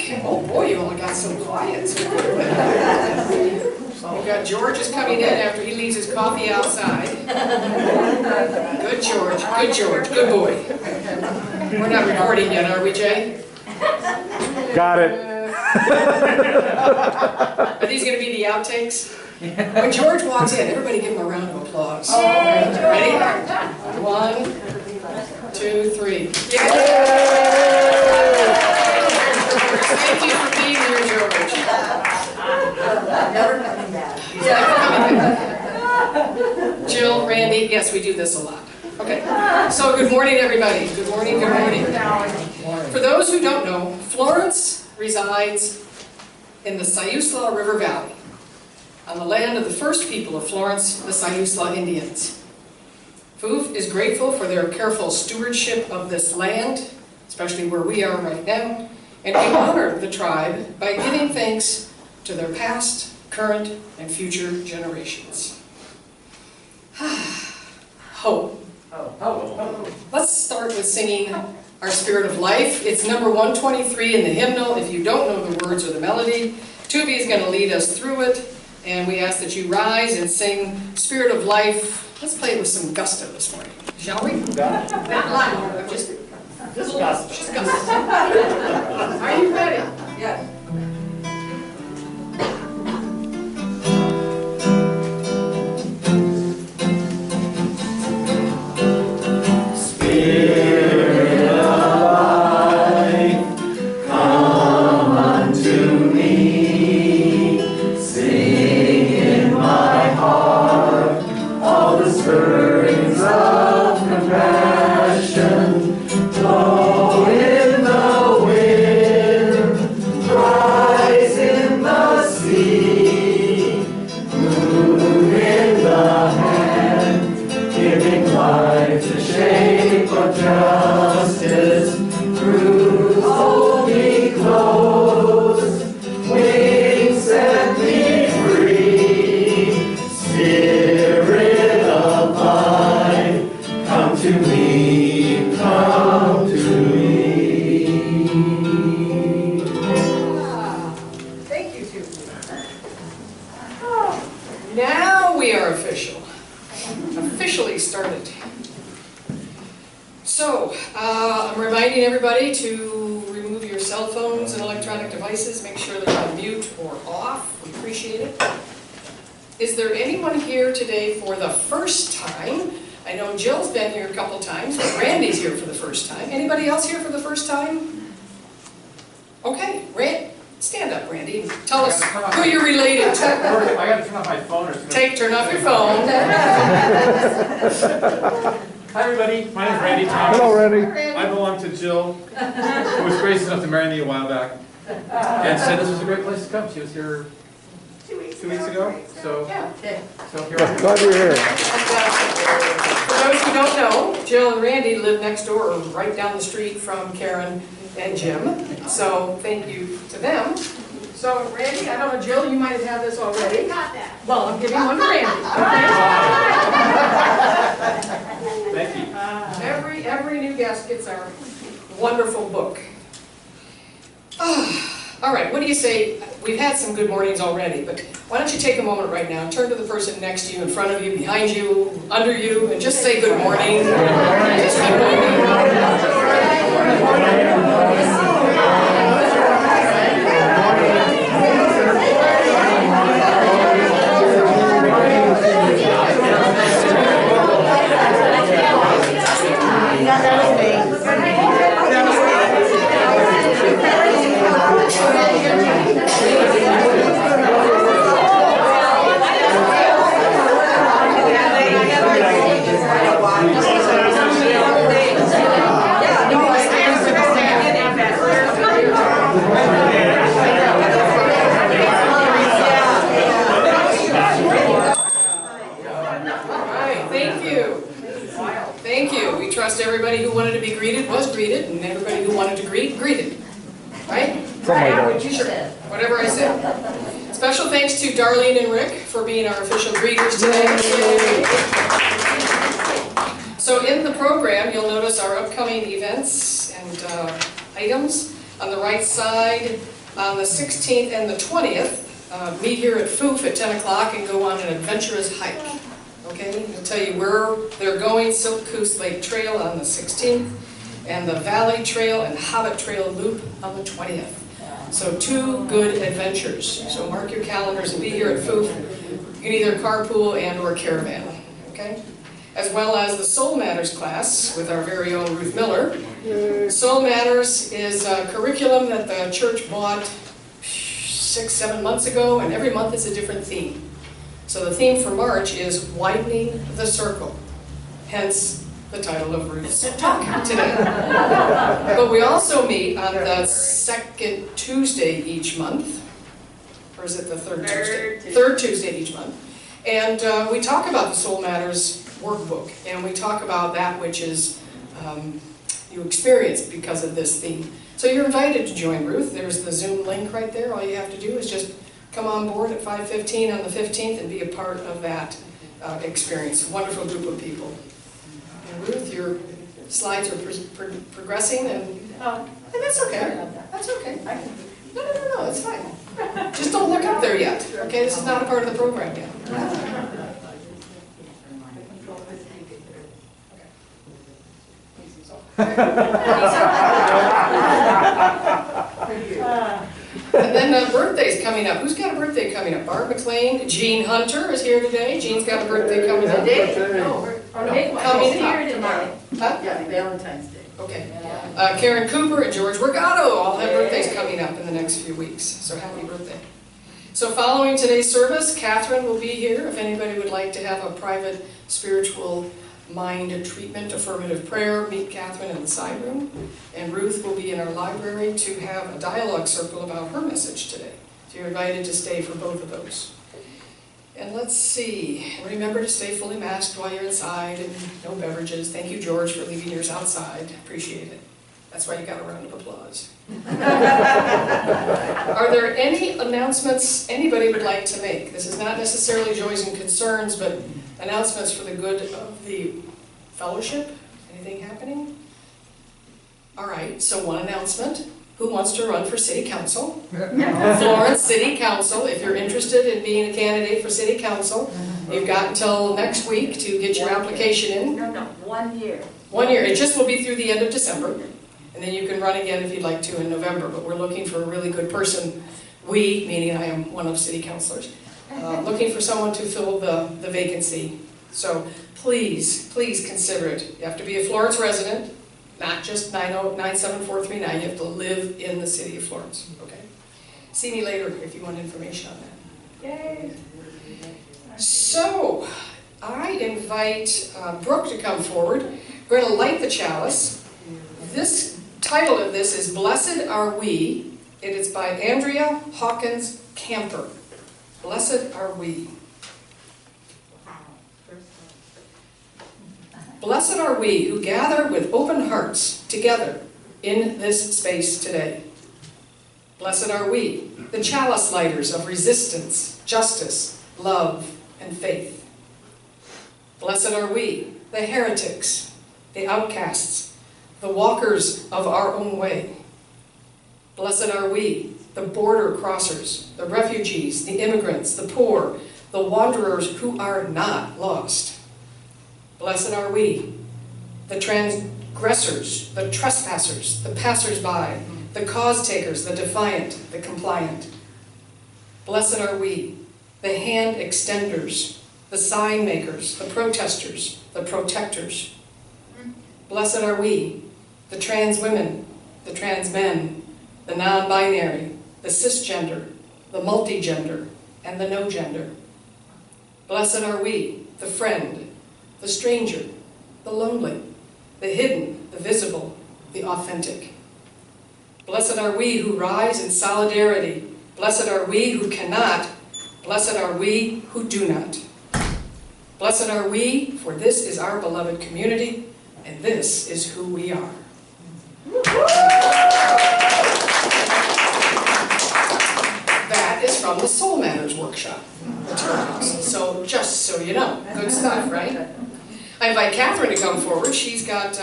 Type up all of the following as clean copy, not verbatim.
Oh boy, you all got so quiet. We've got George is coming in after he leaves his coffee outside. Good George, good boy. We're not recording yet, are we, Jay? Got it. Are these going to be the outtakes? When George walks in, everybody give him a round of applause. Ready? 1, 2, 3. Thank you for being here, George. Never coming back. He's never coming back. Jill, Randy, yes, we do this a lot. Okay, so good morning, everybody. Good morning, good morning. For those who don't know, Florence resides in the Siuslaw River Valley, on the land of the first people of Florence, the Siuslaw Indians. FUV is grateful for their careful stewardship of this land, especially where we are right now, and we honor the tribe by giving thanks to their past, current, and future generations. Hope. Let's start with singing Our Spirit of Life. It's number 123 in the hymnal. If you don't know the words or the melody, Tubi is going to lead us through it, and we ask that you rise and sing Spirit of Life. Let's play it with some gusto this morning, shall we? Not loud, just gusto. Just gusto. Are you ready? Yes. Everybody to remove your cell phones and electronic devices, make sure they're on mute or off. We appreciate it. Is there anyone here today for the first time? I know Jill's been here a couple times, but Randy's here for the first time. Anybody else here for the first time? Okay, stand up, Randy. Tell us who you're related to. I got to turn off my phone. Turn off your phone. Hi everybody, my name is Randy Thomas. Hello, Randy. I belong to Jill, who was gracious enough to marry me a while back, and said this was a great place to come. She was here 2 weeks ago, so Yeah. here I am. Glad you're here. For those who don't know, Jill and Randy live next door, or right down the street from Karen and Jim. So thank you to them. So Randy, I don't know, Jill, you might have had this already. Got that. Well, I'm giving one to Randy. Thank you. Every new guest gets our wonderful book. All right, what do you say? We've had some good mornings already, but why don't you take a moment right now and turn to the person next to you, in front of you, behind you, under you, and just say good morning. Just good morning. Everybody who wanted to be greeted was greeted, and everybody who wanted to greet, greeted. Right? Sure. Whatever I said. Special thanks to Darlene and Rick for being our official greeters today. So in the program, you'll notice our upcoming events and items. On the right side, On the 16th and the 20th, meet here at Foof at 10 o'clock and go on an adventurous hike. Okay, I'll tell you where they're going: Silk Coos Lake Trail on the 16th, and the Valley Trail and Hobbit Trail Loop on the 20th. So 2 good adventures. So mark your calendars and be here at Foof. You can either carpool and or caravan, okay? As well as the Soul Matters class with our very own Ruth Miller. Soul Matters is a curriculum that the church bought 6-7 months ago, and every month is a different theme. So the theme for March is Widening the Circle, hence the title of Ruth's talk today. But we also meet on the second Tuesday each month, or is it the third Tuesday? Third Tuesday each month. And we talk about the Soul Matters workbook, and we talk about that which is you experience because of this theme. So you're invited to join Ruth. There's the Zoom link right there. All you have to do is just come on board at 5:15 on the 15th and be a part of that experience. A wonderful group of people. And Ruth, your slides are progressing, and that's okay. That's okay. No, it's fine. Just don't look up there yet. Okay, this is not a part of the program yet. And then birthdays coming up. Who's got a birthday coming up? Barb McLean. Jean Hunter is here today. Jean's got a birthday coming up. Coming up. Huh? Yeah, Valentine's Day. Okay. Karen Cooper and George Regato all have birthdays coming up in the next few weeks. So happy birthday. So following today's service, Catherine will be here if anybody would like to have a private spiritual mind treatment, affirmative prayer. Meet Catherine in the side room. And Ruth will be in our library to have a dialogue circle about her message today. So you're invited to stay for both of those. And let's see, remember to stay fully masked while you're inside and no beverages. Thank you, George, for leaving yours outside. Appreciate it. That's why you got a round of applause. Are there any announcements anybody would like to make? This is not necessarily joys and concerns, but announcements for the good of the fellowship. Anything happening? All right, so one announcement. Who wants to run for city council? Florence City Council. If you're interested in being a candidate for city council, you've got until next week to get your application in. No, 1 year. 1 year. It just will be through the end of December. And then you can run again if you'd like to in November. But we're looking for a really good person. We, meaning I am one of city councilors, looking for someone to fill the vacancy. So please consider it. You have to be a Florence resident. Not just 97439, you have to live in the city of Florence, okay? See me later if you want information on that. Yay! So, I invite Brooke to come forward. We're going to light the chalice. This title of this is Blessed Are We. It is by Andrea Hawkins Camper. Blessed are we. Blessed are we who gather with open hearts together in this space today. Blessed are we, the chalice lighters of resistance, justice, love, and faith. Blessed are we, the heretics, the outcasts, the walkers of our own way. Blessed are we, the border crossers, the refugees, the immigrants, the poor, the wanderers who are not lost. Blessed are we, the transgressors, the trespassers, the passers-by, the cause-takers, the defiant, the compliant. Blessed are we, the hand extenders, the sign makers, the protesters, the protectors. Blessed are we, the trans women, the trans men, the non-binary, the cisgender, the multigender, and the no gender. Blessed are we, the friend, the stranger, the lonely, the hidden, the visible, the authentic. Blessed are we who rise in solidarity. Blessed are we who cannot. Blessed are we who do not. Blessed are we, for this is our beloved community, and this is who we are. That is from the Soul Matters workshop. So just so you know, good stuff, right? I invite Catherine to come forward. She's got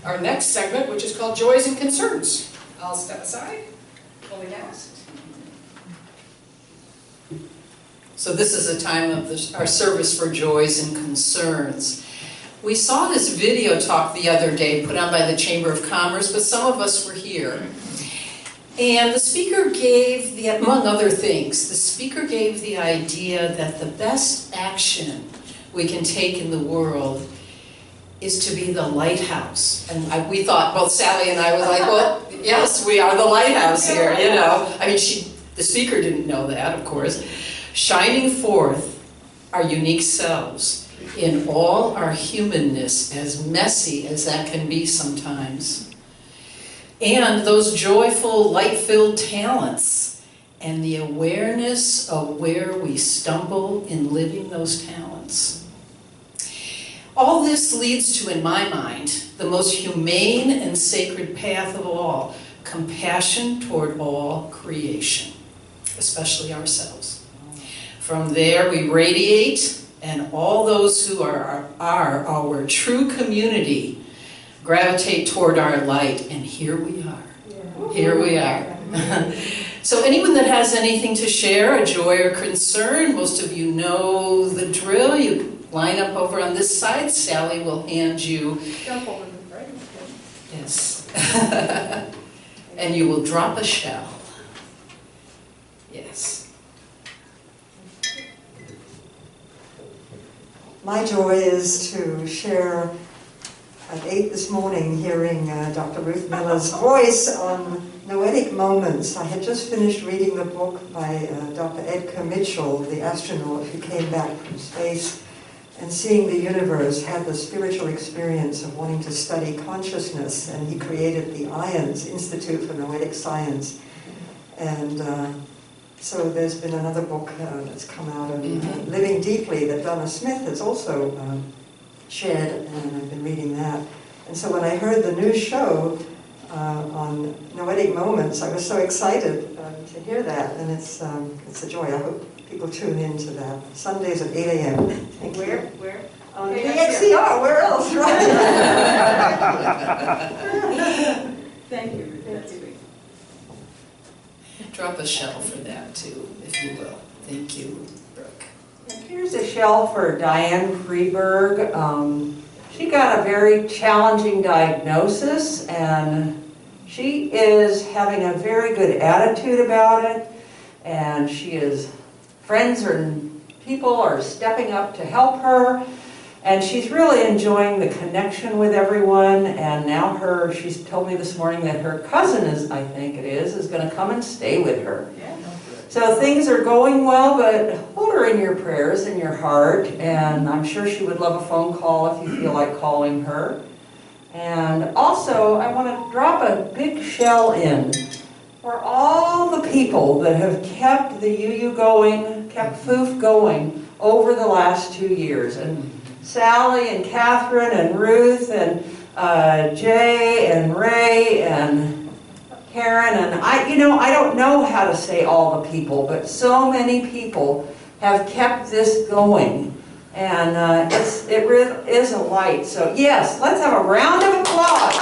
our next segment, which is called Joys and Concerns. I'll step aside. Fully asked. So this is a time of our service for joys and concerns. We saw this video talk the other day put on by the Chamber of Commerce, but some of us were here. And the speaker gave, among other things, the speaker gave the idea that the best action we can take in the world is to be the lighthouse. And we thought, both Sally and I was like, well, yes, we are the lighthouse here, you know. I mean, the speaker didn't know that, of course. Shining forth our unique selves in all our humanness, as messy as that can be sometimes. And those joyful, light-filled talents and the awareness of where we stumble in living those talents. All this leads to, in my mind, the most humane and sacred path of all, compassion toward all creation, especially ourselves. From there we radiate, and all those who are our true community gravitate toward our light, and here we are. Here we are. So anyone that has anything to share, a joy or concern, most of you know the drill. You line up over on this side. Sally will hand you. Jump over the right. Yes. And you will drop a shell. Yes. My joy is to share at 8 this morning hearing Dr. Ruth Miller's voice on noetic moments. I had just finished reading the book by Dr. Edgar Mitchell, the astronaut who came back from space and seeing the universe, had the spiritual experience of wanting to study consciousness, and he created the IONS, Institute for Noetic Science. And so there's been another book that's come out of Living Deeply that Donna Smith has also shared, and I've been reading that. And so when I heard the new show on noetic moments, I was so excited to hear that, and it's a joy. I hope people tune into that. Sundays at 8 a.m. Thank you. Where? On KXCR, where else, right? Thank you. That's great. Drop a shell for that too, if you will. Thank you, Brooke. And here's a shell for Diane Freeberg. She got a very challenging diagnosis, and she is having a very good attitude about it, and friends and people are stepping up to help her, and she's really enjoying the connection with everyone. And now she's told me this morning that her cousin is going to come and stay with her. Yeah. So things are going well, but hold her in your prayers, in your heart, and I'm sure she would love a phone call if you feel like calling her. And also, I want to drop a big shell in for all the people that have kept the UU going, kept FOOF going over the last 2 years. And Sally and Catherine and Ruth and Jay and Ray and Karen, and I don't know how to say all the people, but so many people have kept this going, and it really is a light. So yes, let's have a round of applause.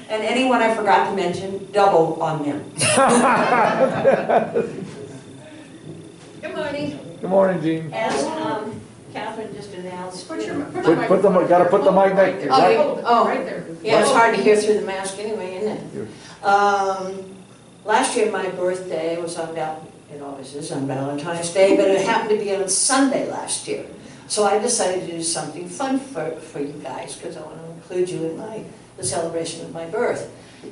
And anyone I forgot to mention, double on them. Good morning. Good morning, Jean. As Catherine just announced. Gotta put the mic next to you. Oh, right? oh, Right there. yeah, it's hard to hear through the mask anyway, isn't it? Last year my birthday was it always is on Valentine's Day, but it happened to be on Sunday last year. So I decided to do something fun for you guys, because I want to include you in the celebration of my birth.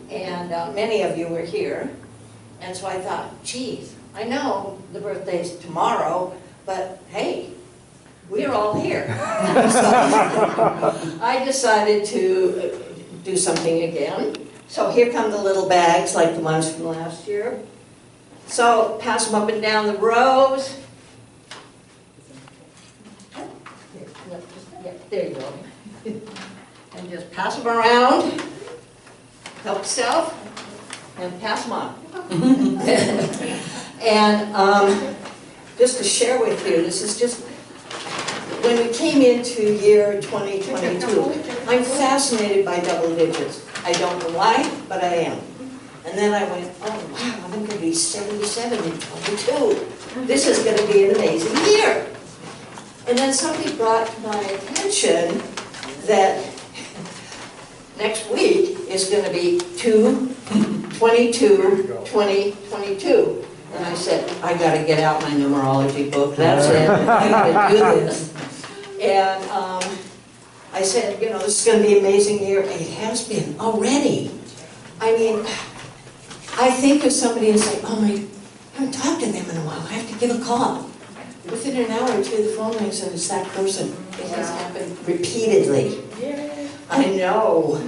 And many of you were here, and so I thought, geez, I know the birthday's tomorrow, but hey, we're all here. So I decided to do something again. So here come the little bags like the ones from last year. So pass them up and down the rows. There you go. And just pass them around. Help yourself. And pass them on. And just to share with you, this is just when we came into year 2022. I'm fascinated by double digits. I don't know why, but I am. And then I went, oh wow, I'm gonna be 77 in 22. This is gonna be an amazing year. And then somebody brought to my attention that next week is gonna be 2/22/2022. And I said, I gotta get out my numerology book, that's it, I gotta do this. And I said, you know, this is gonna be an amazing year. It has been already. I mean, I think of somebody and say, oh, I haven't talked to them in a while, I have to give a call. Within an hour or two, the phone rings and it's that person. It has happened repeatedly. I know,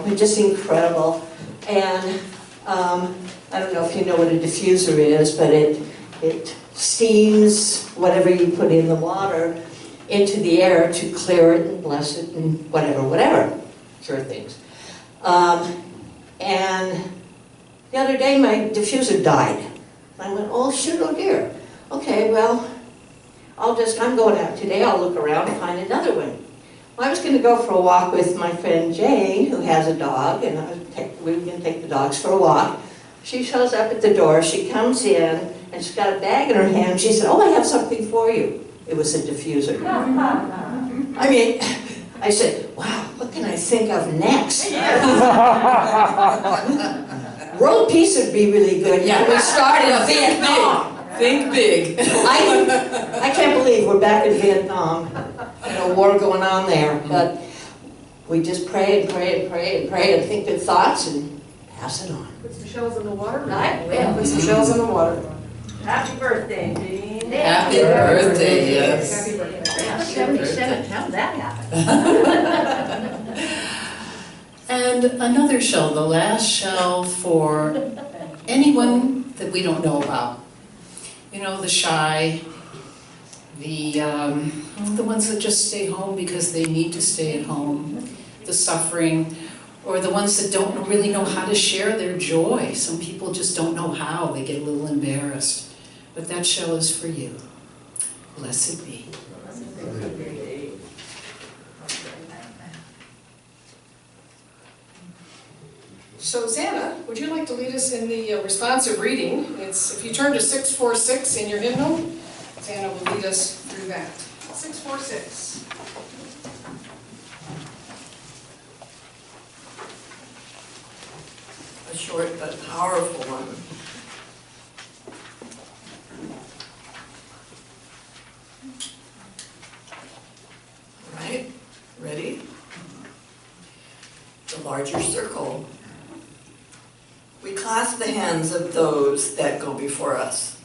it's just incredible. And I don't know if you know what a diffuser is, but it steams whatever you put in the water into the air to clear it and bless it and whatever, sure things. And the other day my diffuser died. I went, oh shoot, oh dear. Okay, well, I'm going out today, I'll look around and find another one. Well, I was going to go for a walk with my friend Jane, who has a dog, and we were going to take the dogs for a walk. She shows up at the door, she comes in, and she's got a bag in her hand. She said, oh, I have something for you. It was a diffuser. I mean, I said, wow, what can I think of next? World peace would be really good. Yeah, we started in Vietnam. Think big. I can't believe we're back in Vietnam. A war going on there. But we just pray and pray and pray and pray and think good thoughts and pass it on. Put some shells in the water. Right. Yeah, put some shells in the water. Happy birthday, Jean. Happy birthday, yes. Happy birthday. Yeah, 77, how'd that happen? And another shell, the last shell for anyone that we don't know about. You know, the shy, the ones that just stay home because they need to stay at home, the suffering, or the ones that don't really know how to share their joy. Some people just don't know how, they get a little embarrassed. But that shell is for you. Blessed be. So Xana, would you like to lead us in the responsive reading? It's, if you turn to 646 in your hymnal, Xana will lead us through that. 646. A short but powerful one. All right, ready? The larger circle. We clasp the hands of those that go before us.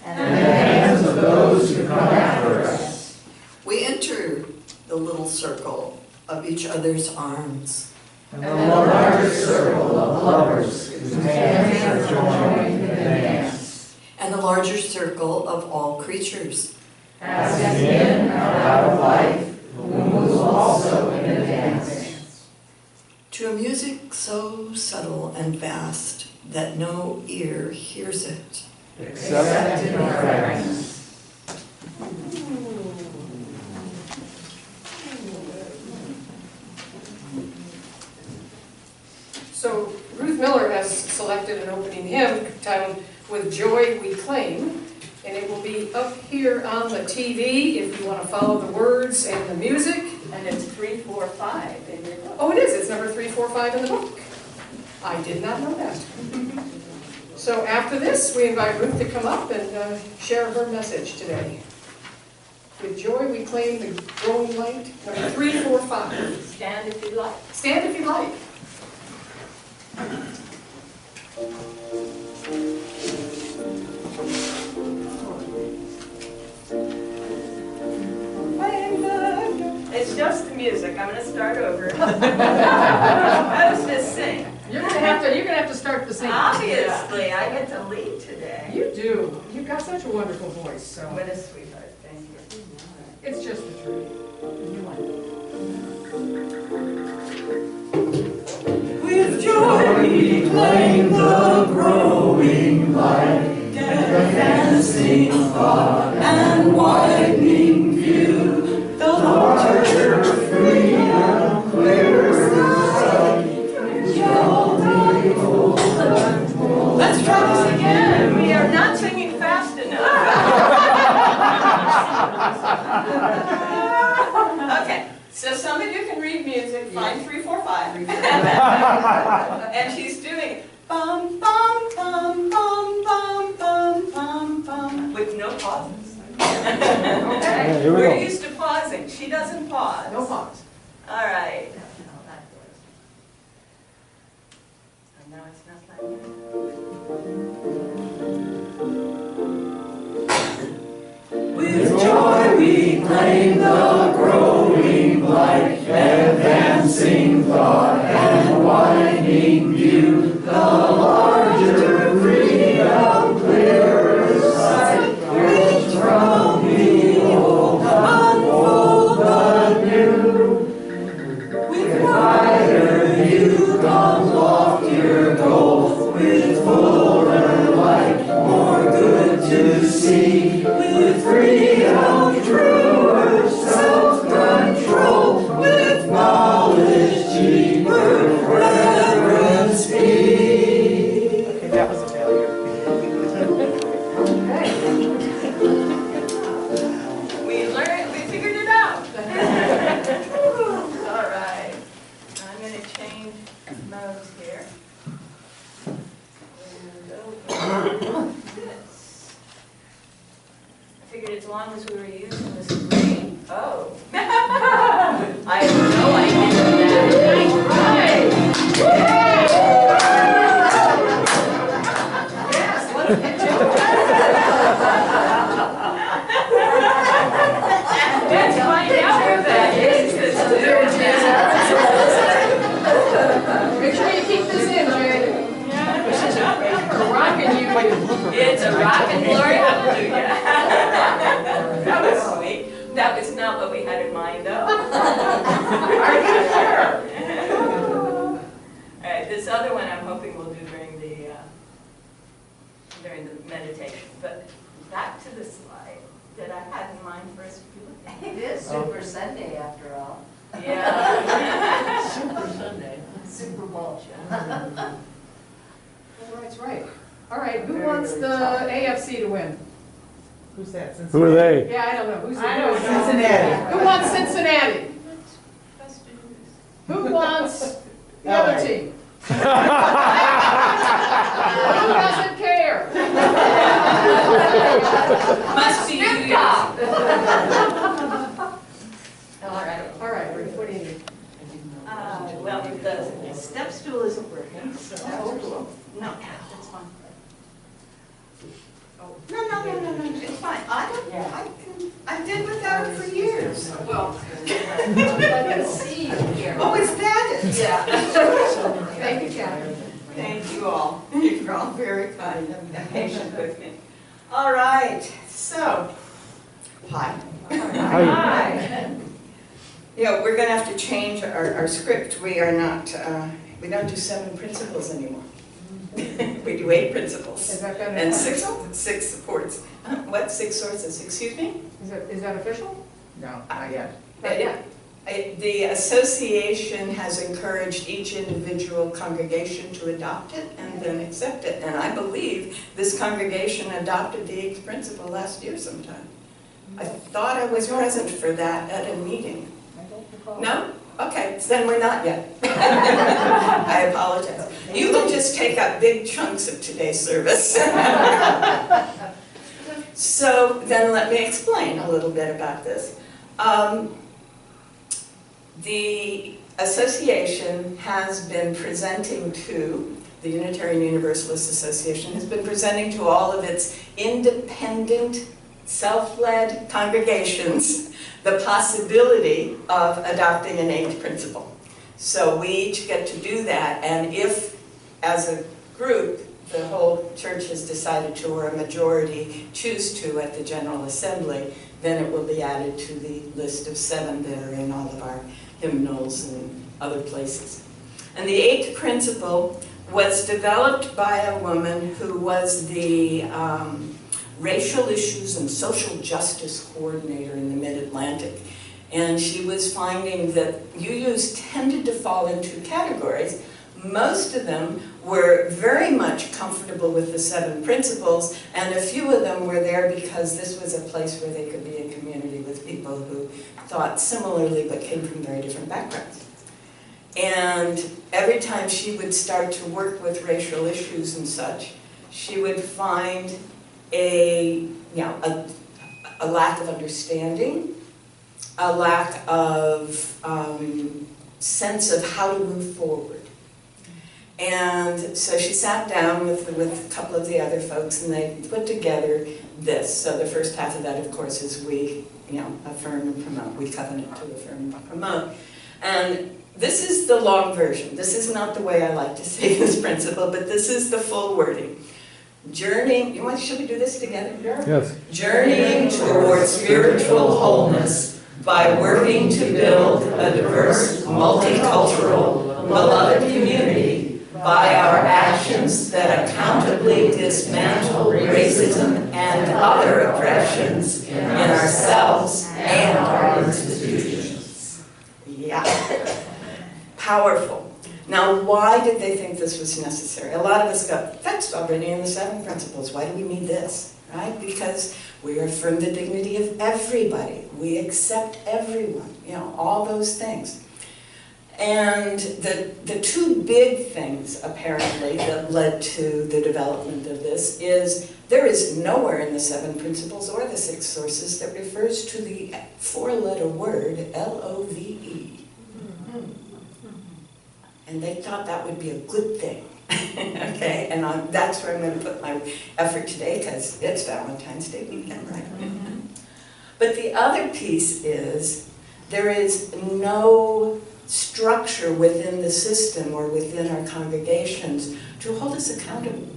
And the hands of those who come after us. We enter the little circle of each other's arms. And the larger circle of lovers whose hands are joined in the dance. And the larger circle of all creatures. Passing in and out of life, who moves also in the dance. To a music so subtle and vast that no ear hears it. Except in fragments. So Ruth Miller has selected an opening hymn titled With Joy We Claim, and it will be up here on the TV if you want to follow the words and the music. And it's 345 in your book. Oh, it is. It's number 345 in the book. I did not know that. So after this, we invite Ruth to come up and share her message today. With joy we claim the growing light. Number 345. Stand if you like. Stand if you like. It's just the music. I'm going to start over. I was just sing. You're gonna have to start the singing. Obviously, I get to lead today. You do. You've got such a wonderful voice. So What a sweetheart. Thank you. it's just the truth. With joy we claim the growing light, advancing thought and widening view, the larger freedom. Wi-Fi. And she's doing bum, bum, bum, bum, bum, bum, bum, bum, with no pauses. Yeah, here we We're go. used to pausing. She doesn't pause. No pause. All right. Oh, no, it's not like that. With joy we claim the growing light, advancing thought and widening view, the larger freedom, clearer sight, which from the old unfold the new. With higher view come loftier goals, with fuller light, more good to see, with freedom, truer self-control, with knowledge deeper, reverence speed. Okay, that was a failure. We figured it out. All right. I'm going to change modes here. And over this. I figured as long as we were using the screen. Oh. I have no idea what that is. Yes, let it do Let's find out what that is. Make sure you keep this in, Jay. We're rocking you. It's a rockin' glory, hallelujah. That was sweet. That was not what we had in mind, though. Are you sure? All right, this other one I'm hoping we'll do during the meditation. But back to the slide that I had in mind for us to do. It is Super Sunday after all. Yeah. Super Sunday. Super Bowl. All right's right. All right, who wants the AFC to win? Who's that? Who are they? Yeah, I don't know. Who's I know, who- Cincinnati. Who wants Cincinnati? Let's do this. Who wants the LA. other team? Who doesn't care? Must be you. All right, Ruth, what do you need? Well, the step stool isn't working, so. No, that's fine. No, it's fine. I've been without it for years. Well, I can see you here. Oh, is that it? Yeah. thank you, Catherine. Thank you all. You're all very kind and patient with me. All right, so, hi. Hi. Yeah, we're gonna have to change our script. We are not, we don't do 7 principles anymore. We do 8 principles. Is that better? And 6 supports. What, 6 sources, excuse me? Is that official? No, not yet. Not yet. The association has encouraged each individual congregation to adopt it and then accept it. And I believe this congregation adopted the 8th principle last year sometime. I thought I was present for that at a meeting. I don't recall. No? Okay, so then we're not yet. I apologize. You can just take up big chunks of today's service. So then let me explain a little bit about this. The association has been presenting to, the Unitarian Universalist Association has been presenting to all of its independent, self-led congregations the possibility of adopting an 8th principle. So we each get to do that, and if, as a group, the whole church has decided to, or a majority choose to at the General Assembly, then it will be added to the list of 7 that are in all of our hymnals and other places. And the 8th principle was developed by a woman who was the racial issues and social justice coordinator in the Mid-Atlantic. And she was finding that UUs tended to fall into categories. Most of them were very much comfortable with the 7 principles, and a few of them were there because this was a place where they could be in community with people who thought similarly but came from very different backgrounds. And every time she would start to work with racial issues and such, she would find a lack of understanding, a lack of sense of how to move forward. And so she sat down with a couple of the other folks, and they put together this. So the first half of that, of course, is we, affirm and promote. We covenant to affirm and promote. And this is the long version. This is not the way I like to say this principle, but this is the full wording. Journeying, should we do this together? Yes. Journeying towards spiritual wholeness by working to build a diverse, multicultural, beloved community by our actions that accountably dismantle racism and other oppressions in ourselves and our institutions. Yeah. Powerful. Now, why did they think this was necessary? A lot of us go, that's already in the 7 principles. Why do we need this? Right? Because we affirm the dignity of everybody. We accept everyone. All those things. And the 2 big things, apparently, that led to the development of this is there is nowhere in the 7 principles or the 6 sources that refers to the 4-letter word LOVE. And they thought that would be a good thing. Okay, and that's where I'm going to put my effort today, because it's Valentine's Day weekend, right? But the other piece is there is no structure within the system or within our congregations to hold us accountable.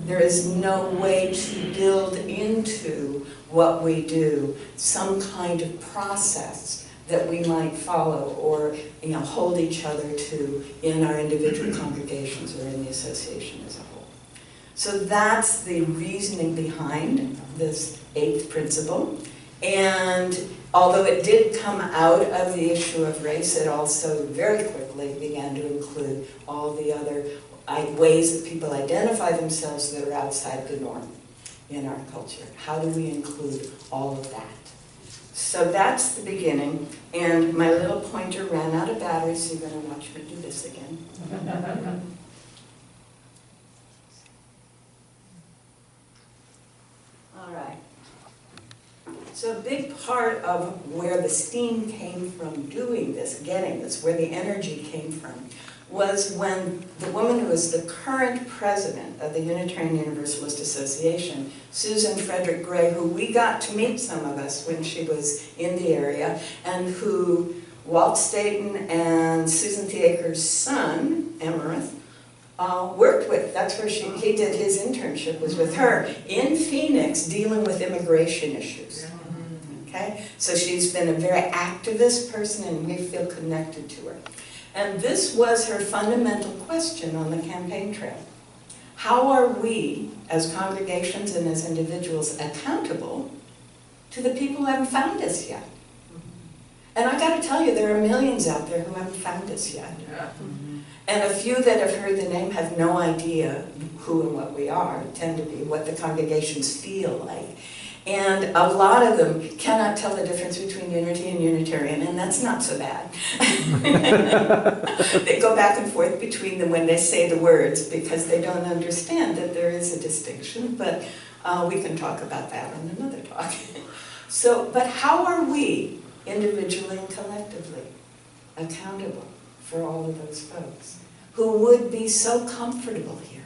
There is no way to build into what we do some kind of process that we might follow or hold each other to in our individual congregations or in the association as a whole. So that's the reasoning behind this 8th principle. And although it did come out of the issue of race, it also very quickly began to include all the other ways that people identify themselves that are outside the norm in our culture. How do we include all of that? So that's the beginning, and my little pointer ran out of battery, so you're going to watch me do this again. All right. So a big part of where the steam came from doing this, getting this, where the energy came from, was when the woman who is the current president of the Unitarian Universalist Association, Susan Frederick Gray, who we got to meet some of us when she was in the area, and who Walt Staten and Susan Thiaker's son, Emerith, worked with. That's where he did his internship, was with her in Phoenix, dealing with immigration issues. Okay? So she's been a very activist person, and we feel connected to her. And this was her fundamental question on the campaign trail. How are we, as congregations and as individuals, accountable to the people who haven't found us yet? And I got to tell you, there are millions out there who haven't found us yet. And a few that have heard the name have no idea who and what we are, tend to be what the congregations feel like. And a lot of them cannot tell the difference between Unity and Unitarian, and that's not so bad. They go back and forth between them when they say the words because they don't understand that there is a distinction, but we can talk about that on another talk. But how are we, individually and collectively, accountable for all of those folks who would be so comfortable here,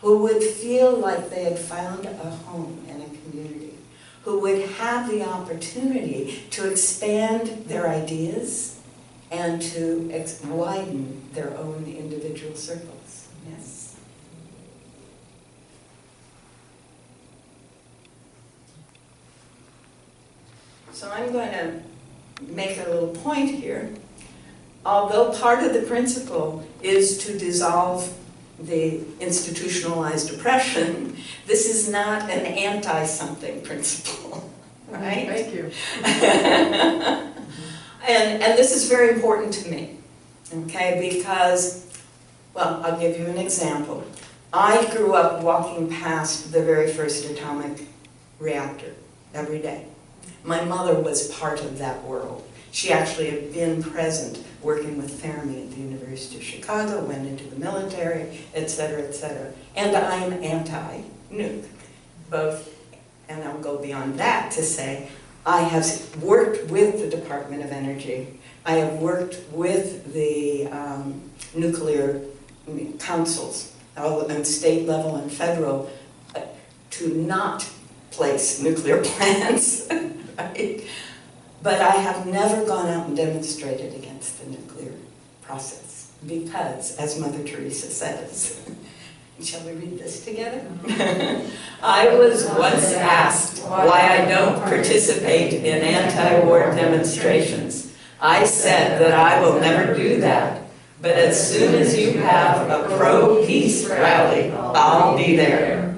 who would feel like they had found a home and a community, who would have the opportunity to expand their ideas and to widen their own individual circles? Yes. So I'm going to make a little point here. Although part of the principle is to dissolve the institutionalized oppression, this is not an anti-something principle, right? Thank you. And this is very important to me, okay, because, well, I'll give you an example. I grew up walking past the very first atomic reactor every day. My mother was part of that world. She actually had been present working with Fermi at the University of Chicago, went into the military, et cetera, et cetera. And I'm anti-nuke, both, and I'll go beyond that to say, I have worked with the Department of Energy. I have worked with the nuclear councils, on state level and federal, to not place nuclear plants, right? But I have never gone out and demonstrated against the nuclear process because, as Mother Teresa says, shall we read this together? I was once asked why I don't participate in anti-war demonstrations. I said that I will never do that, but as soon as you have a pro-peace rally, I'll be there.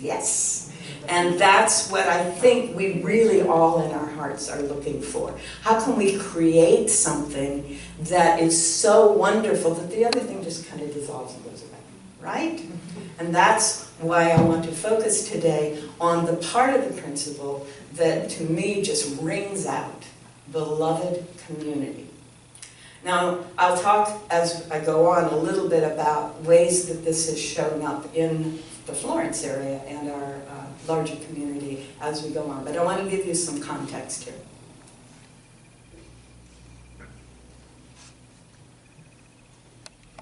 Yes. And that's what I think we really all in our hearts are looking for. How can we create something that is so wonderful that the other thing just kind of dissolves and goes away, right? And that's why I want to focus today on the part of the principle that to me just rings out, beloved community. Now, I'll talk as I go on a little bit about ways that this has shown up in the Florence area and our larger community as we go on. But I want to give you some context here.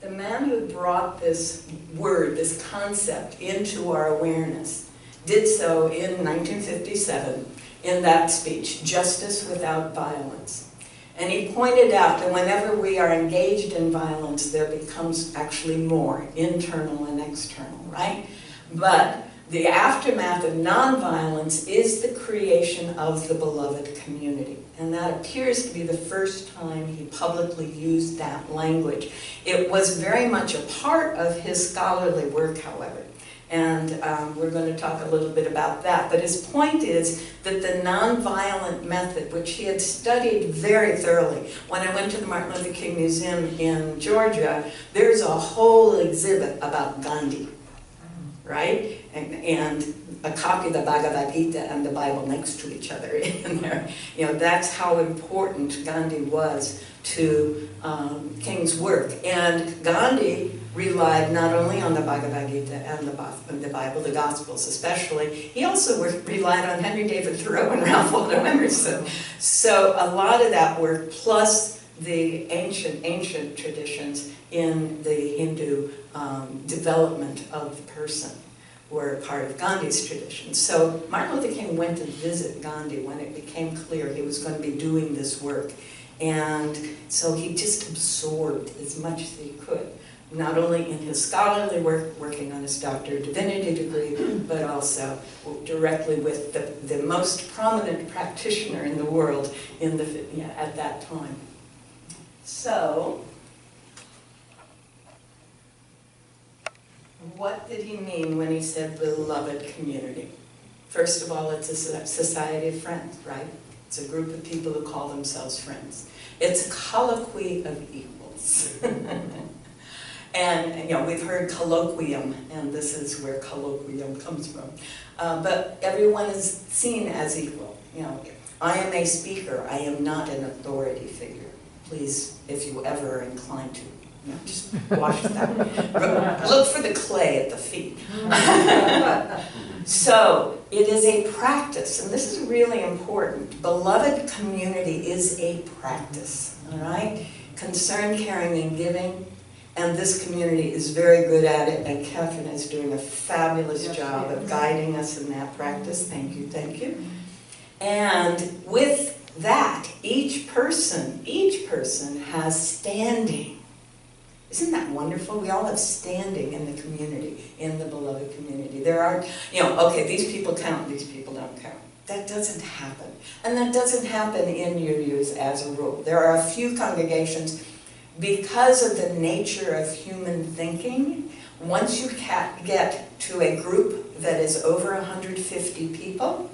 The man who brought this word, this concept into our awareness, did so in 1957 in that speech, Justice Without Violence. And he pointed out that whenever we are engaged in violence, there becomes actually more internal and external, right? But the aftermath of nonviolence is the creation of the beloved community. And that appears to be the first time he publicly used that language. It was very much a part of his scholarly work, however. And we're going to talk a little bit about that. But his point is that the nonviolent method, which he had studied very thoroughly. When I went to the Martin Luther King Museum in Georgia, there's a whole exhibit about Gandhi, right? And a copy of the Bhagavad Gita and the Bible next to each other in there. You know, that's how important Gandhi was to King's work. And Gandhi relied not only on the Bhagavad Gita and the Bible, the Gospels especially, he also relied on Henry David Thoreau and Ralph Waldo Emerson. So a lot of that work, plus the ancient traditions in the Hindu development of the person, were part of Gandhi's tradition. So Martin Luther King went to visit Gandhi when it became clear he was going to be doing this work. And so he just absorbed as much as he could, not only in his scholarly work, working on his Doctor of Divinity degree, but also directly with the most prominent practitioner in the world at that time. So, what did he mean when he said beloved community? First of all, it's a society of friends, right? It's a group of people who call themselves friends. It's a colloquy of equals. And you know, we've heard colloquium, and this is where colloquium comes from. But everyone is seen as equal. You know, I am a speaker. I am not an authority figure. Please, if you ever are inclined to, you know, just wash that. Look for the clay at the feet. So it is a practice, and this is really important. Beloved community is a practice, all right? Concern, caring, and giving. And this community is very good at it, and Catherine is doing a fabulous job of guiding us in that practice. Thank you, thank you. And with that, each person has standing. Isn't that wonderful? We all have standing in the community, in the beloved community. There are, you know, okay, these people count, these people don't count. That doesn't happen. And that doesn't happen in UUs as a rule. There are a few congregations, because of the nature of human thinking, once you get to a group that is over 150 people,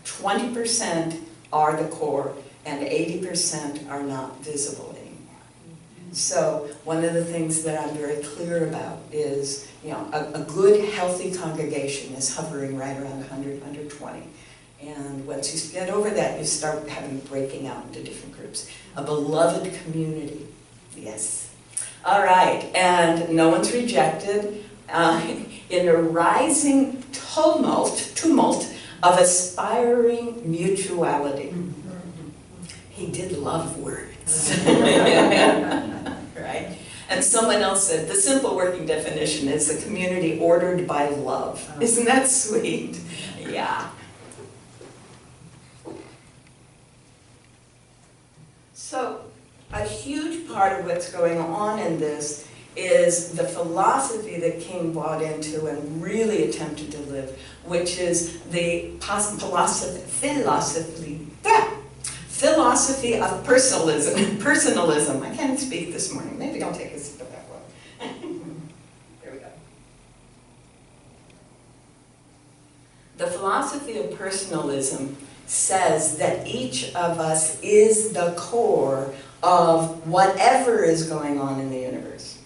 20% are the core and 80% are not visible anymore. So one of the things that I'm very clear about is, you know, a good, healthy congregation is hovering right around 100, 120. And once you get over that, you start having breaking out into different groups. A beloved community, yes. All right, and no one's rejected. In a rising tumult of aspiring mutuality. He did love words. Right? And someone else said, the simple working definition is a community ordered by love. Isn't that sweet? Yeah. So, a huge part of what's going on in this is the philosophy that King bought into and really attempted to live, which is the philosophy of personalism. I can't speak this morning. Maybe I'll take a sip of that one. There we go. The philosophy of personalism says that each of us is the core of whatever is going on in the universe.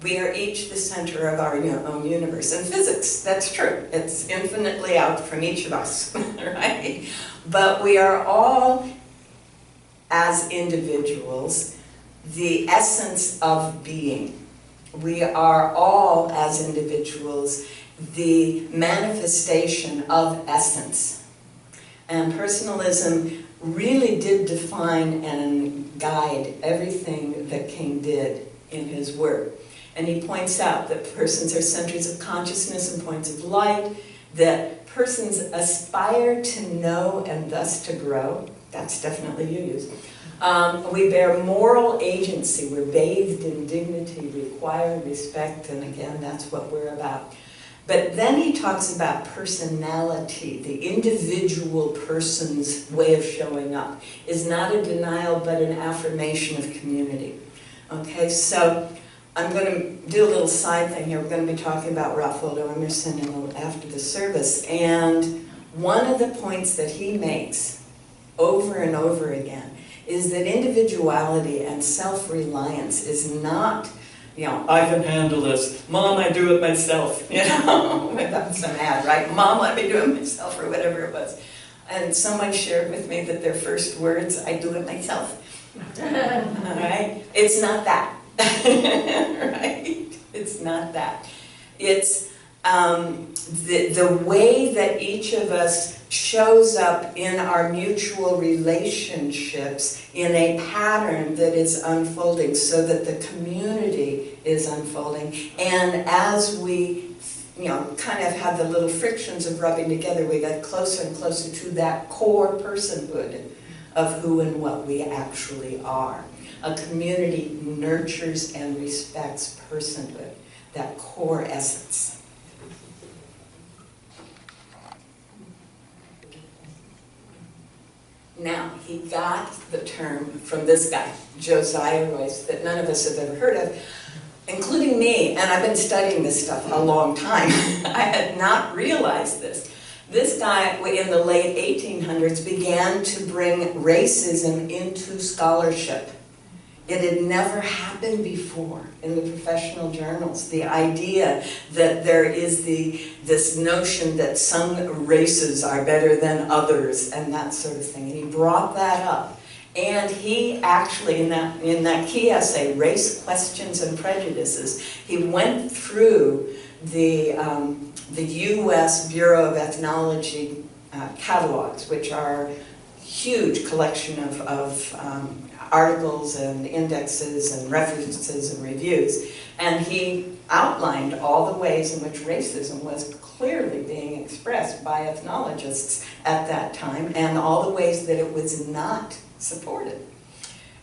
We are each the center of our own universe. In physics, that's true. It's infinitely out from each of us, right? But we are all, as individuals, the essence of being. We are all, as individuals, the manifestation of essence. And personalism really did define and guide everything that King did in his work. And he points out that persons are centers of consciousness and points of light, that persons aspire to know and thus to grow. That's definitely you use. We bear moral agency. We're bathed in dignity, require respect, and again, that's what we're about. But then he talks about personality, the individual person's way of showing up, is not a denial but an affirmation of community. Okay, so I'm going to do a little side thing here. We're going to be talking about Ralph Waldo Emerson in a little after the service. And one of the points that he makes over and over again is that individuality and self-reliance is not, you know, I can handle this. Mom, I do it myself. You know, without some ad, right? Mom, let me do it myself, or whatever it was. And someone shared with me that their first words, I do it myself. All right? It's not that. Right? It's not that. It's the way that each of us shows up in our mutual relationships in a pattern that is unfolding so that the community is unfolding. And as we, you know, kind of have the little frictions of rubbing together, we get closer and closer to that core personhood of who and what we actually are. A community nurtures and respects personhood, that core essence. Now, he got the term from this guy, Josiah Royce, that none of us have ever heard of, including me, and I've been studying this stuff a long time. I had not realized this. This guy, in the late 1800s, began to bring racism into scholarship. It had never happened before in the professional journals. The idea that there is this notion that some races are better than others and that sort of thing. And he brought that up. And he actually, in that key essay, Race, Questions, and Prejudices, he went through the U.S. Bureau of Ethnology catalogs, which are huge collection of articles and indexes and references and reviews. And he outlined all the ways in which racism was clearly being expressed by ethnologists at that time and all the ways that it was not supported.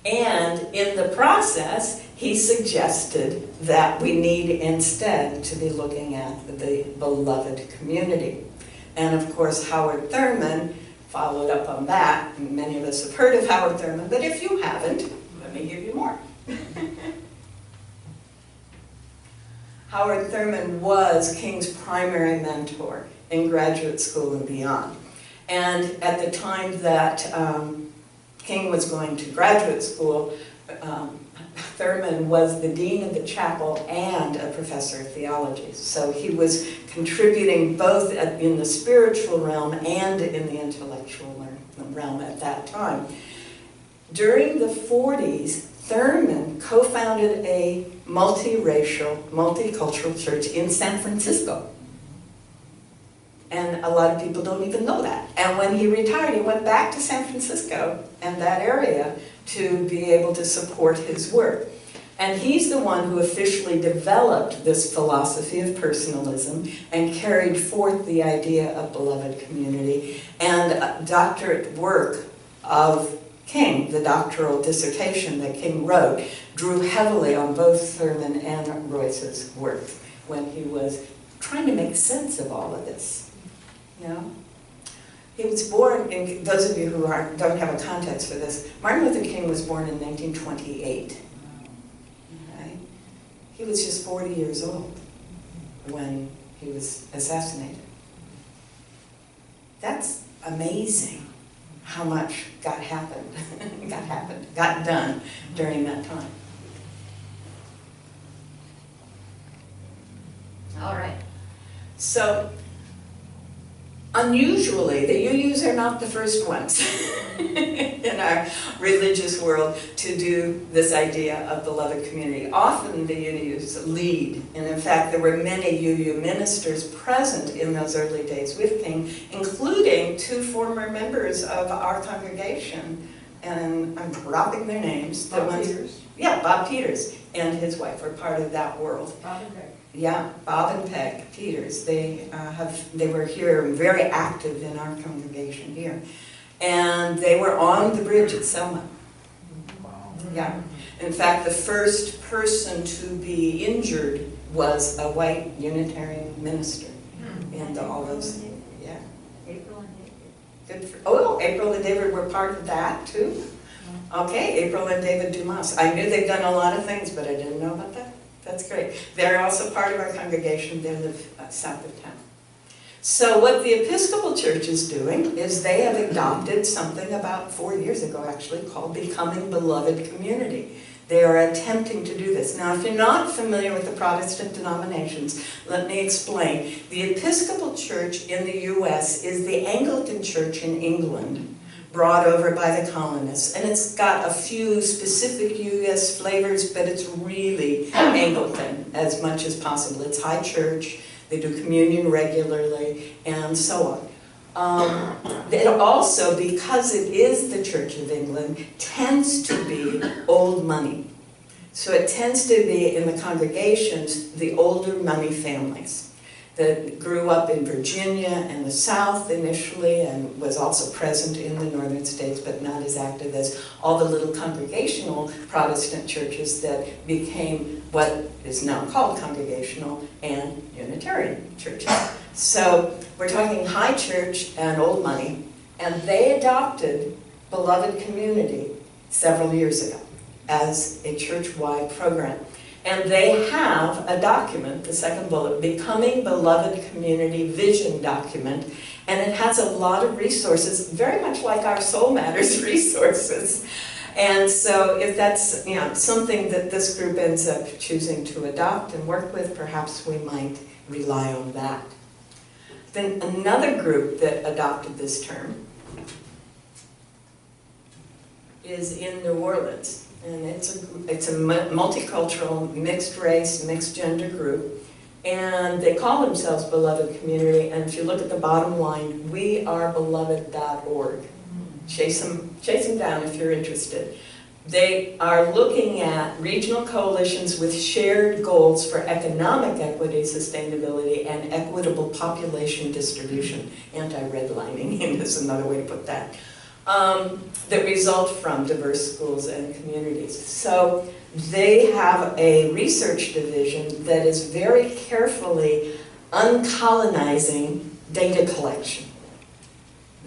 And in the process, he suggested that we need instead to be looking at the beloved community. And of course, Howard Thurman followed up on that. Many of us have heard of Howard Thurman, but if you haven't, let me give you more. Howard Thurman was King's primary mentor in graduate school and beyond. And at the time that King was going to graduate school, Thurman was the dean of the chapel and a professor of theology. So he was contributing both in the spiritual realm and in the intellectual realm at that time. During the 40s, Thurman co-founded a multiracial, multicultural church in San Francisco. And a lot of people don't even know that. And when he retired, he went back to San Francisco and that area to be able to support his work. And he's the one who officially developed this philosophy of personalism and carried forth the idea of beloved community. And doctorate work of King, the doctoral dissertation that King wrote, drew heavily on both Thurman and Royce's work when he was trying to make sense of all of this. You know? He was born, in those of you who don't have a context for this, Martin Luther King was born in 1928. Right? He was just 40 years old when he was assassinated. That's amazing how much got done during that time. All right. So, unusually, the UUs are not the first ones in our religious world to do this idea of beloved community. Often the UUs lead, and in fact there were many UU ministers present in those early days with King, including 2 former members of our congregation, and I'm dropping their names. Bob Peters? Yeah, Bob Peters and his wife were part of that world. Bob and Peg. Yeah, Bob and Peg Peters. They were here, very active in our congregation here, and they were on the bridge at Selma. Yeah, in fact, the first person to be injured was a white Unitarian minister, and all those. Yeah. April and David. Good for, oh, April and David were part of that too. Okay, April and David Dumas. I knew they'd done a lot of things, but I didn't know about that. That's great. They're also part of our congregation. They live south of town. So what the Episcopal Church is doing is they have adopted something about 4 years ago, actually, called Becoming Beloved Community. They are attempting to do this. Now, if you're not familiar with the Protestant denominations, let me explain. The Episcopal Church in the U.S. is the Anglican Church in England, brought over by the colonists, and it's got a few specific U.S. flavors, but it's really Anglican as much as possible. It's high church, they do communion regularly, and so on. It also, because it is the Church of England, tends to be old money. So it tends to be, in the congregations, the older money families that grew up in Virginia and the South initially, and was also present in the northern states, but not as active as all the little congregational Protestant churches that became what is now called Congregational and Unitarian churches. So we're talking high church and old money, and they adopted Beloved Community several years ago as a church-wide program. And they have a document, the second bullet, Becoming Beloved Community Vision document, and it has a lot of resources, very much like our Soul Matters resources. And so if that's something that this group ends up choosing to adopt and work with, perhaps we might rely on that. Then another group that adopted this term is in New Orleans. And it's a multicultural, mixed race, mixed gender group. And they call themselves Beloved Community. And if you look at the bottom line, wearebeloved.org. Chase them down if you're interested. They are looking at regional coalitions with shared goals for economic equity, sustainability, and equitable population distribution. Anti-redlining is another way to put that. That result from diverse schools and communities. So they have a research division that is very carefully uncolonizing data collection,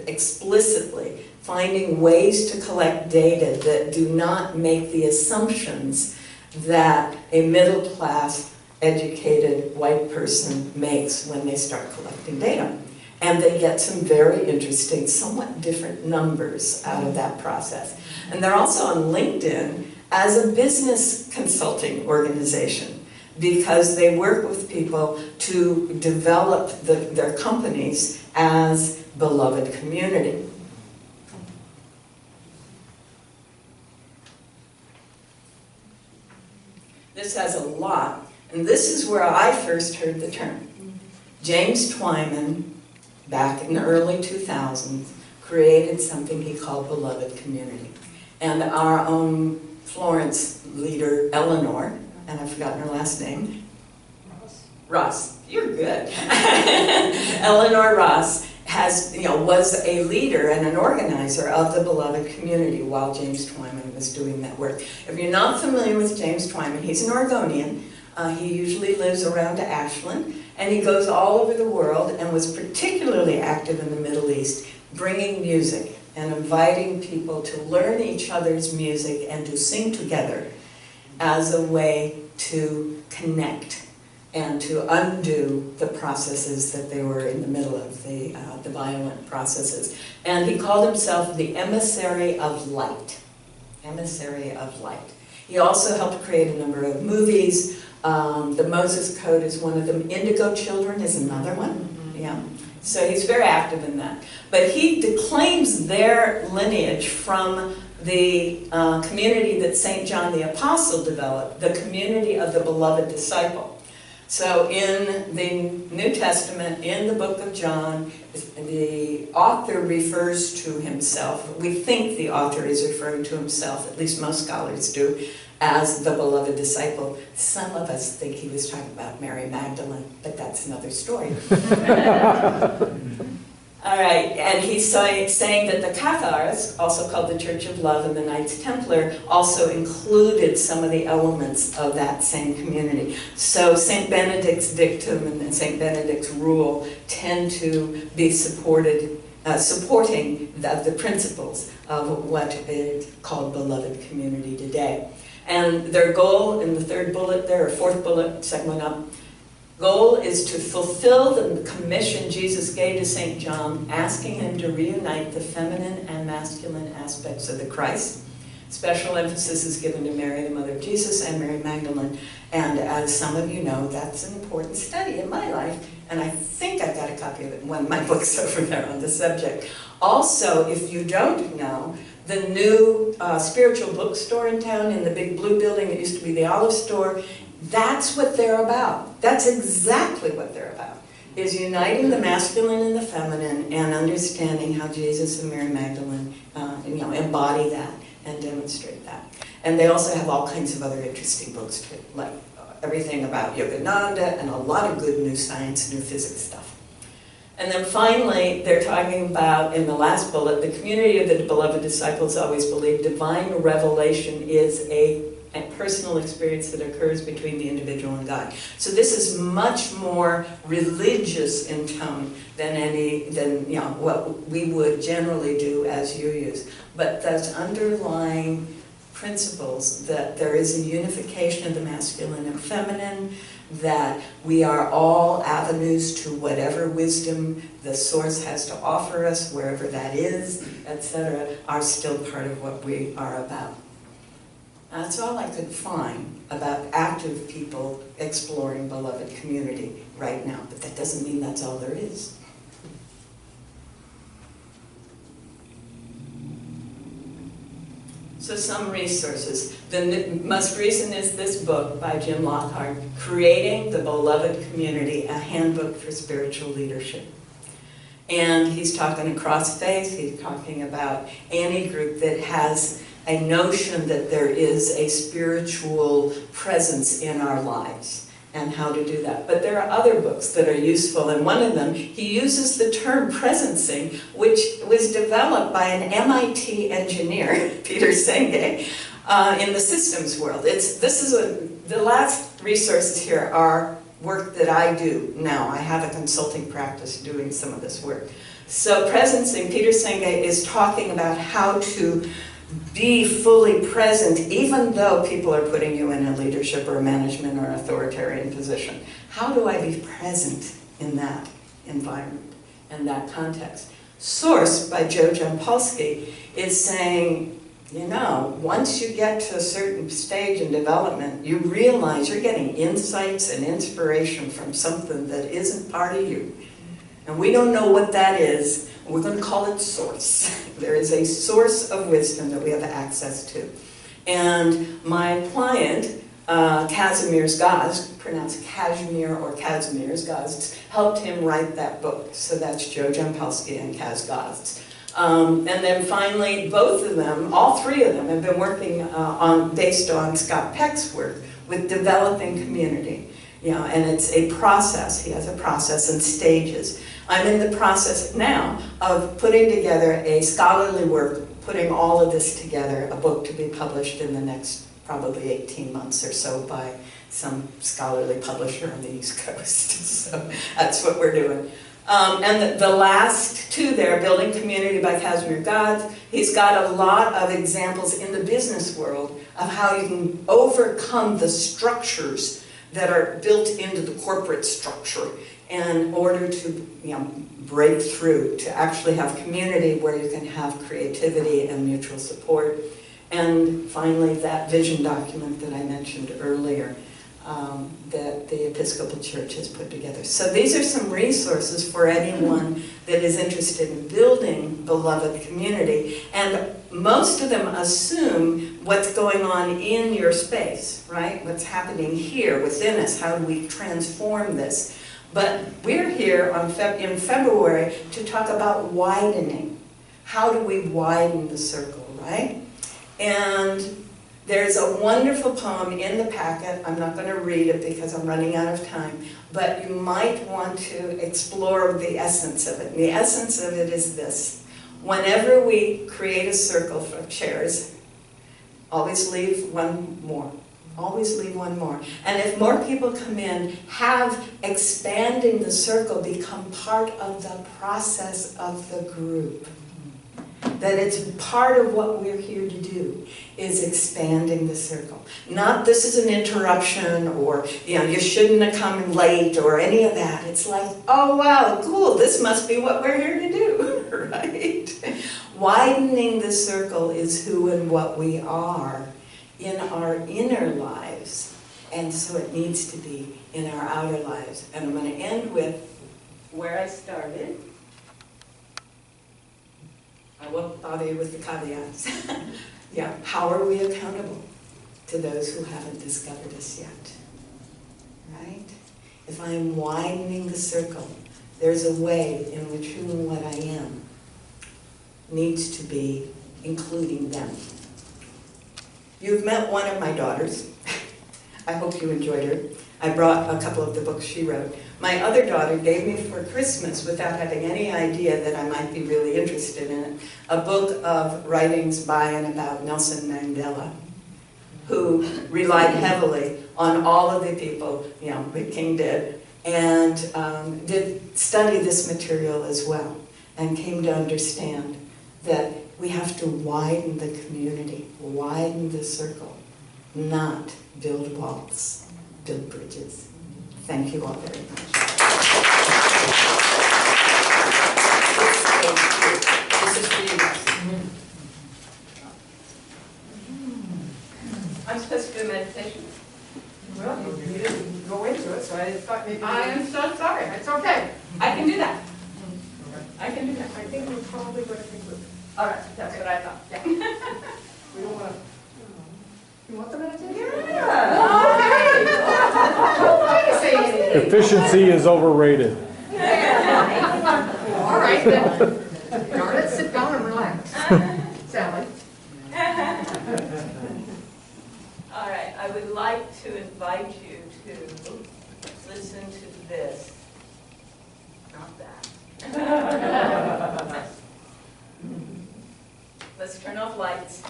explicitly finding ways to collect data that do not make the assumptions that a middle-class, educated white person makes when they start collecting data. And they get some very interesting, somewhat different numbers out of that process. And they're also on LinkedIn as a business consulting organization because they work with people to develop their companies as beloved community. This has a lot, and this is where I first heard the term. James Twyman, back in the early 2000s, created something he called Beloved Community. And our own Florence leader, Eleanor, and I've forgotten her last name. Ross, you're good. Eleanor Ross was a leader and an organizer of the Beloved Community while James Twyman was doing that work. If you're not familiar with James Twyman, he's an Oregonian. He usually lives around Ashland, and he goes all over the world and was particularly active in the Middle East, bringing music and inviting people to learn each other's music and to sing together as a way to connect and to undo the processes that they were in the middle of, the violent processes. And he called himself the Emissary of Light. Emissary of Light. He also helped create a number of movies. The Moses Code is one of them. Indigo Children is another one. Yeah. So he's very active in that. But he claims their lineage from the community that St. John the Apostle developed, the community of the beloved disciple. So in the New Testament, in the book of John, the author refers to himself. We think the author is referring to himself, at least most scholars do, as the beloved disciple. Some of us think he was talking about Mary Magdalene, but that's another story. All right, and he's saying that the Cathars, also called the Church of Love, and the Knights Templar also included some of the elements of that same community. So St. Benedict's dictum and St. Benedict's rule tend to be supporting the principles of what is called beloved community today. And their goal in the third bullet there, or fourth bullet, second one up, goal is to fulfill the commission Jesus gave to St. John, asking him to reunite the feminine and masculine aspects of the Christ. Special emphasis is given to Mary, the mother of Jesus, and Mary Magdalene. And as some of you know, that's an important study in my life. And I think I've got a copy of it in one of my books over there on the subject. Also, if you don't know, the new spiritual bookstore in town, in the big blue building that used to be the Olive Store, that's what they're about. That's exactly what they're about, is uniting the masculine and the feminine and understanding how Jesus and Mary Magdalene embody that and demonstrate that. And they also have all kinds of other interesting books too, like everything about Yogananda and a lot of good new science, new physics stuff. And then finally, they're talking about, in the last bullet, the community of the beloved disciples always believe divine revelation is a personal experience that occurs between the individual and God. So this is much more religious in tone than what we would generally do as you use. But those underlying principles that there is a unification of the masculine and feminine, that we are all avenues to whatever wisdom the source has to offer us, wherever that is, etc., are still part of what we are about. That's all I could find about active people exploring beloved community right now, but that doesn't mean that's all there is. So some resources. The most recent is this book by Jim Lockhart, Creating the Beloved Community, a Handbook for Spiritual Leadership. And he's talking across faith, he's talking about any group that has a notion that there is a spiritual presence in our lives and how to do that. But there are other books that are useful, and one of them, he uses the term presencing, which was developed by an MIT engineer, Peter Senge, in the systems world. The last resources here are work that I do now. I have a consulting practice doing some of this work. So presencing, Peter Senge is talking about how to be fully present even though people are putting you in a leadership or a management or authoritarian position. How do I be present in that environment and that context? Source by Joe Jampolsky is saying, you know, once you get to a certain stage in development, you realize you're getting insights and inspiration from something that isn't part of you. And we don't know what that is. We're going to call it source. There is a source of wisdom that we have access to. And my client, Kazimierz Gaz, pronounced Kashmir or Kazimierz Gaz, helped him write that book. So that's Joe Jampolsky and Kaz Gaz. And then finally, both of them, all three of them, have been working based on Scott Peck's work with developing community. You know, and it's a process. He has a process and stages. I'm in the process now of putting together a scholarly work, putting all of this together, a book to be published in the next probably 18 months or so by some scholarly publisher on the East Coast. So that's what we're doing. And the last two there, Building Community by Kazimierz Gaz, he's got a lot of examples in the business world of how you can overcome the structures that are built into the corporate structure in order to, you know, break through, to actually have community where you can have creativity and mutual support. And finally, that vision document that I mentioned earlier, that the Episcopal Church has put together. So these are some resources for anyone that is interested in building beloved community. And most of them assume what's going on in your space, right? What's happening here within us, how do we transform this? But we're here in February to talk about widening. How do we widen the circle, right? And there's a wonderful poem in the packet. I'm not going to read it because I'm running out of time, but you might want to explore the essence of it. And the essence of it is this. Whenever we create a circle of chairs, always leave one more. Always leave one more. And if more people come in, have expanding the circle become part of the process of the group. That it's part of what we're here to do, is expanding the circle. Not this is an interruption, or you know, you shouldn't have come late, or any of that. It's like, oh wow, cool, this must be what we're here to do, right? Widening the circle is who and what we are in our inner lives, and so it needs to be in our outer lives. And I'm going to end with where I started. I won't bother you with the caveats. Yeah, how are we accountable to those who haven't discovered us yet? Right? If I am widening the circle, there's a way in which who and what I am needs to be including them. You've met one of my daughters. I hope you enjoyed her. I brought a couple of the books she wrote. My other daughter gave me for Christmas, without having any idea that I might be really interested in it, a book of writings by and about Nelson Mandela, who relied heavily on all of the people, you know, that King did, and did study this material as well, and came to understand that we have to widen the community, widen the circle, not build walls, build bridges. Thank you all very much. This is for you guys. I'm supposed to do a meditation? Well, you didn't go into it, so I thought maybe. I am so sorry, it's okay. I can do that. I can do that. I think we're probably going to conclude. All right, that's what I thought. Yeah. We don't want to. You want the meditation? Yeah. Don't try to say anything. Efficiency is overrated. All right, then. Darn it, sit down and relax. Sally. All right, I would like to invite you to listen to this. Not that. Let's turn off lights.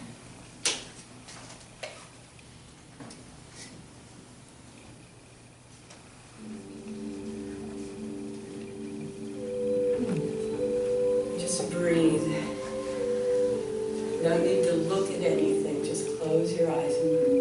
Just breathe. No need to look at anything, just close your eyes and breathe.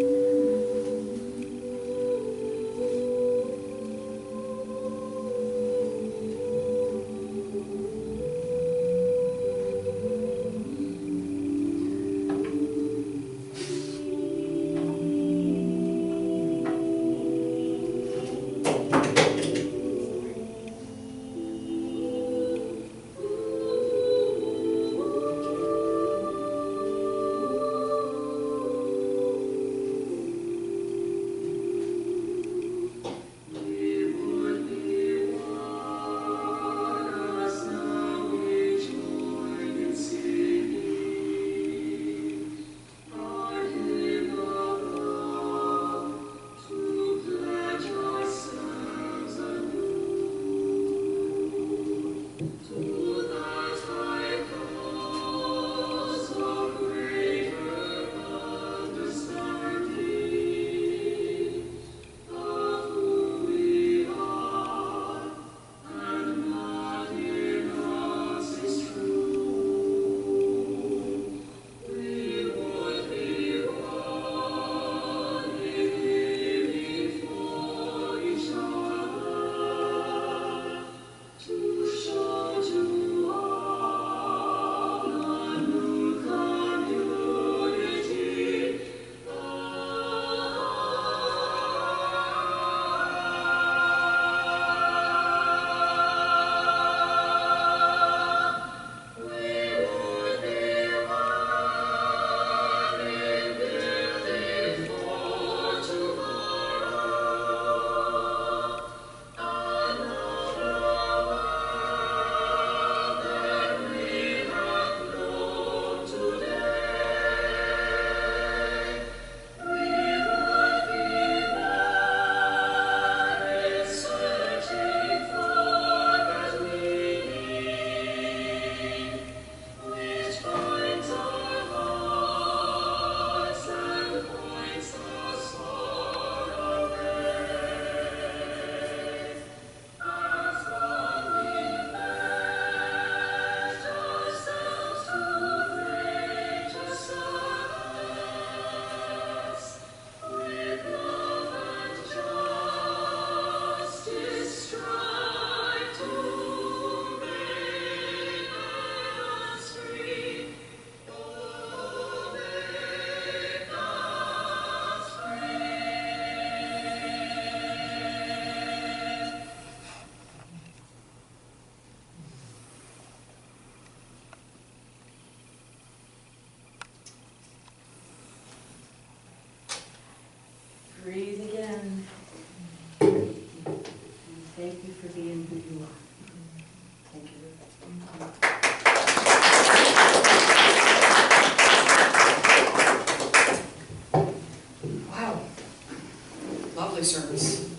Yes.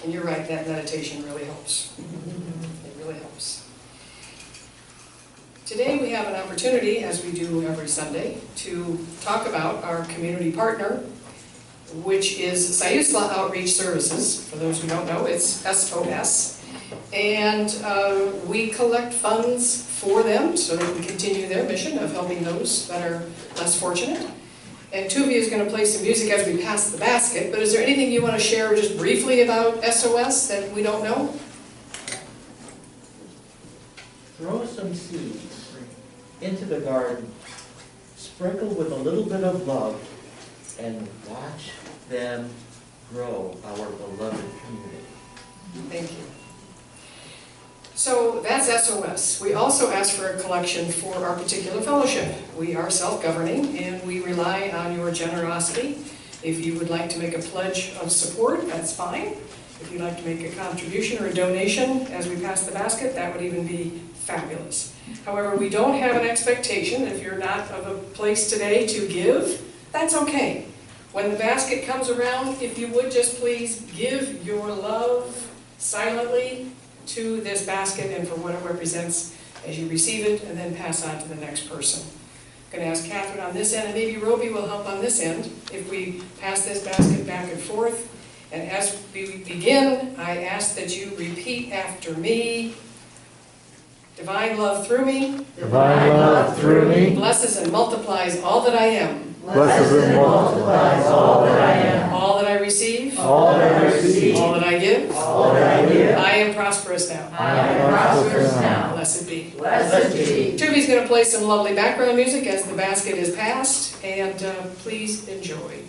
And you're right, that meditation really helps. It really helps. Today we have an opportunity, as we do every Sunday, to talk about our community partner, which is Sayusla Outreach Services. For those who don't know, it's SOS. And we collect funds for them so they can continue their mission of helping those that are less fortunate. And Tuvi is going to play some music as we pass the basket, but is there anything you want to share just briefly about SOS that we don't know? Throw some seeds into the garden, sprinkle with a little bit of love, and watch them grow, our beloved community. Thank you. So that's SOS. We also ask for a collection for our particular fellowship. We are self-governing and we rely on your generosity. If you would like to make a pledge of support, that's fine. If you'd like to make a contribution or a donation as we pass the basket, that would even be fabulous. However, we don't have an expectation. If you're not of a place today to give, that's okay. When the basket comes around, if you would just please give your love silently to this basket and for what it represents as you receive it, and then pass on to the next person. I'm going to ask Catherine on this end, and maybe Roby will help on this end if we pass this basket back and forth. And as we begin, I ask that you repeat after me. Divine love through me. Divine love through me Blesses and multiplies all that I am. blesses and multiplies all that I am, All that I receive. all that I receive, All that I give. all that I give. I am prosperous now. I am prosperous now. Blessed be. Blessed be. Tuvi's going to play some lovely background music as the basket is passed, and please enjoy.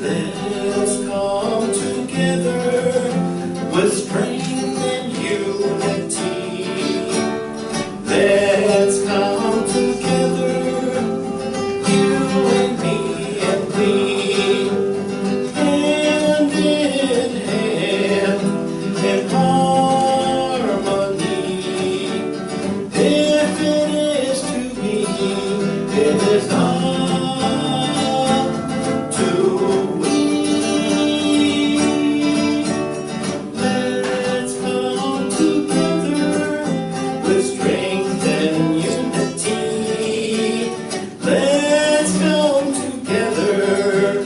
Let's come together with strength and unity. Let's come together, you and me and we, hand in hand, in harmony. If it is to be, it is not. Let's come together with strength and unity. Let's come together,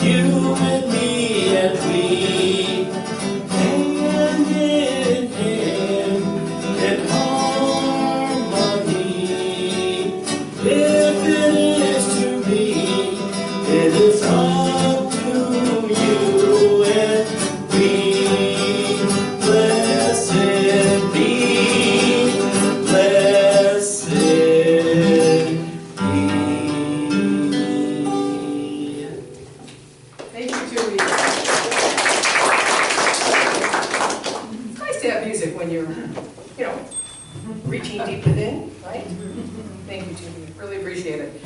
you and me and we, hand in hand, in harmony. If it is to be, it is up to you and me. Blessed be, blessed be. Thank you, Tuvi. It's nice to have music when you're, reaching deep within, right? Thank you, Tuvi. Really appreciate it.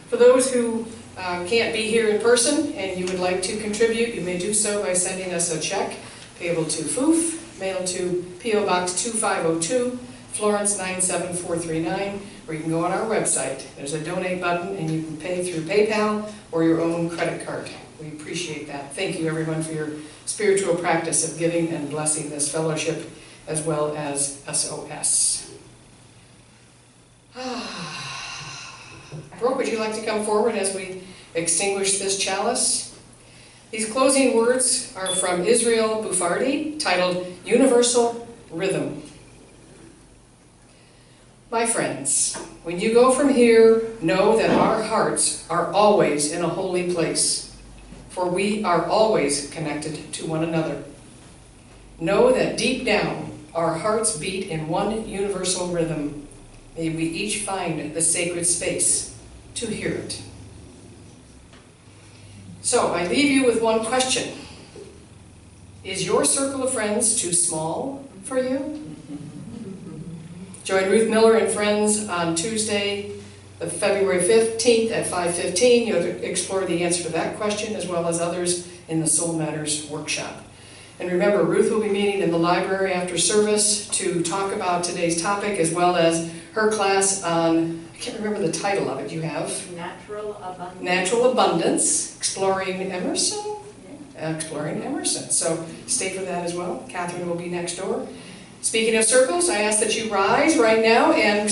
For those who can't be here in person and you would like to contribute, you may do so by sending us a check payable to FOOF, mailed to P.O. Box 2502, Florence 97439, or you can go on our website. There's a donate button and you can pay through PayPal or your own credit card. We appreciate that. Thank you everyone for your spiritual practice of giving and blessing this fellowship as well as SOS. Brooke, would you like to come forward as we extinguish this chalice? These closing words are from Israel Bufardi, titled Universal Rhythm. My friends, when you go from here, know that our hearts are always in a holy place, for we are always connected to one another. Know that deep down, our hearts beat in one universal rhythm. May we each find the sacred space to hear it. So I leave you with one question. Is your circle of friends too small for you? Join Ruth Miller and friends on Tuesday, the February 15th at 5:15. You'll explore the answer to that question as well as others in the Soul Matters workshop. And remember, Ruth will be meeting in the library after service to talk about today's topic as well as her class on, I can't remember the title of it you have. Natural abundance. Natural Abundance, Exploring Emerson? Exploring Emerson. So stay for that as well. Catherine will be next door. Speaking of circles, I ask that you rise right now and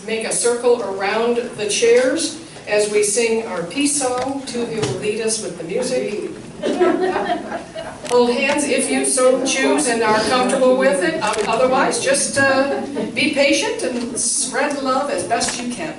make a circle around the chairs as we sing our peace song. Two of you will lead us with the music. Hold hands if you so choose and are comfortable with it. Otherwise, just be patient and spread love as best you can.